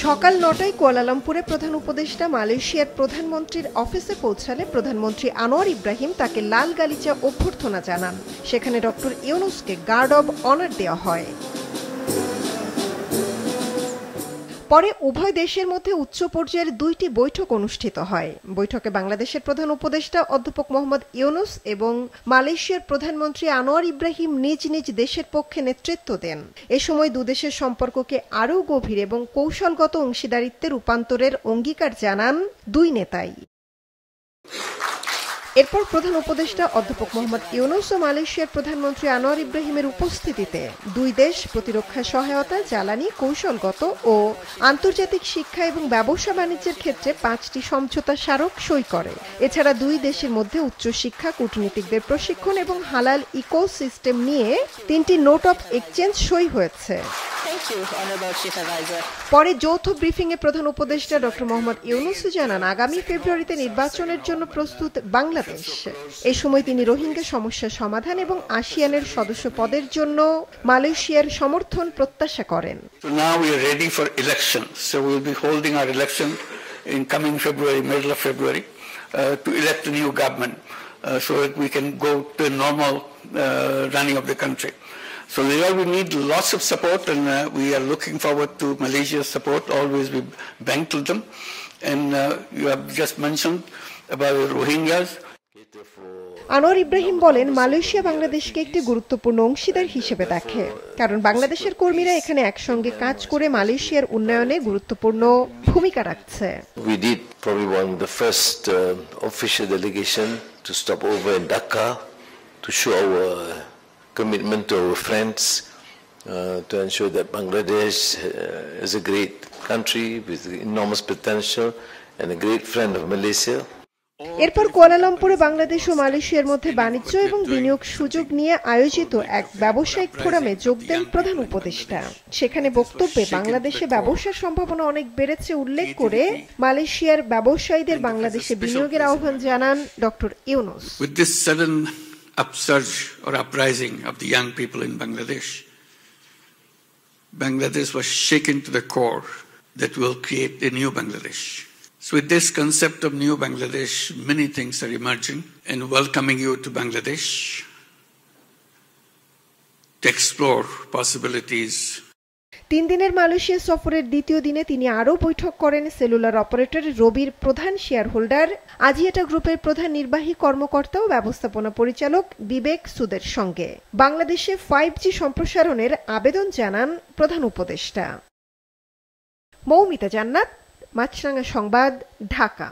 সকাল ৯টায় কুয়ালালামপুরে প্রধান উপদেষ্টা মালয়েশিয়ার প্রধানমন্ত্রীর অফিসে পৌঁছালে প্রধানমন্ত্রী আনোয়ার ইব্রাহিম তাকে লাল গালিচা অভ্যর্থনা জানান। সেখানে ডক্টর ইউনূসকে গার্ড অব অনার দেওয়া হয়। পরে উভয় দেশের মধ্যে উচ্চ পর্যায়ের ২টি বৈঠক অনুষ্ঠিত হয়। বৈঠকে বাংলাদেশের প্রধান উপদেষ্টা অধ্যাপক মোহাম্মদ ইউনূস এবং মালয়েশিয়ার প্রধানমন্ত্রী আনোয়ার ইব্রাহিম নিজ নিজ দেশের পক্ষে নেতৃত্ব দেন। এ সময় দুদেশের সম্পর্ককে আরও গভীর এবং কৌশলগত অংশীদারিত্বে রূপান্তরের অঙ্গীকার জানান দুই নেতাই। এরপর প্রধান উপদেষ্টা অধ্যাপক মোহাম্মদ ইউনূস ও মালয়েশিয়ার প্রধানমন্ত্রী আনোয়ার ইব্রাহিমের উপস্থিতিতে দুই দেশ প্রতিরক্ষা সহায়তা, জ্বালানি, কৌশলগত ও আন্তর্জাতিক শিক্ষা এবং ব্যবসা বাণিজ্যের ক্ষেত্রে ৫টি সমঝোতা স্মারক সই করে। এছাড়া দুই দেশের মধ্যে উচ্চশিক্ষা, কূটনীতিকদের প্রশিক্ষণ এবং হালাল ইকোসিস্টেম নিয়ে ৩টি নোট অফ এক্সচেঞ্জ সই হয়েছে। পরে যৌথ ব্রিফিংয়ে প্রধান উপদেষ্টা ডক্টর মোহাম্মদ ইউনূস জানান, আগামী ফেব্রুয়ারিতে নির্বাচনের জন্য প্রস্তুত বাংলাদেশ। এই সময় তিনি রোহিঙ্গা সমস্যা সমাধান এবং আসিয়ানের সদস্য পদের জন্য মালয়েশিয়ার সমর্থন প্রত্যাশা করেন। Now we are ready for elections, so we will be holding our election in coming February, middle of February, to elect a new government, so that we can go to a normal running of the country. So there we need lots of support, and we are looking forward to Malaysia's support. Always we bank to them, and you have just mentioned about the Rohingyas. Anwar Ibrahim বলেন, Malaysia বাংলাদেশকে একটি গুরুত্বপূর্ণ অংশীদার হিসেবে দেখে, কারণ বাংলাদেশের কর্মীরা এখানে একসঙ্গে কাজ করে মালয়েশিয়ার উন্নয়নে গুরুত্বপূর্ণ ভূমিকা রাখছে। We did probably one of the first official delegation to stop over in Dhaka to show our commitment to our friends, to ensure that Bangladesh is a great country with enormous potential and a great friend of Malaysia. এরপর কুয়ালালামপুরে বাংলাদেশ ও মালয়েশিয়ার মধ্যে বাণিজ্য এবং বিনিয়োগ সুযোগ নিয়ে আয়োজিত এক ব্যবসায়িক ফোরামে যোগ দেন প্রধান উপদেষ্টা। সেখানে বক্তব্যে বাংলাদেশে ব্যবসার সম্ভাবনা অনেক বেড়েছে উল্লেখ করে মালয়েশিয়ার ব্যবসায়ীদের বাংলাদেশে বিনিয়োগের আহ্বান জানান doctor Yunus. With this sudden upsurge or uprising of the young people in Bangladesh, Bangladesh was shaken to the core that will create a new Bangladesh. So with this concept of new Bangladesh, many things are emerging, and welcoming you to Bangladesh to explore possibilities. 3 দিনের Malaysia সফরের দ্বিতীয় দিনে তিনি আরও বৈঠক করেন cellular operator রবির প্রধান শেয়ার হোল্ডার আজিয়াটা গ্রুপের প্রধান নির্বাহী কর্মকর্তা ও ব্যবস্থাপনা পরিচালক বিবেক সুদের সঙ্গে। বাংলাদেশে 5G সম্প্রসারণের আবেদন জানান প্রধান উপদেষ্টা। মৌমিতা জান্নাত, মাছরাঙা সংবাদ, ঢাকা।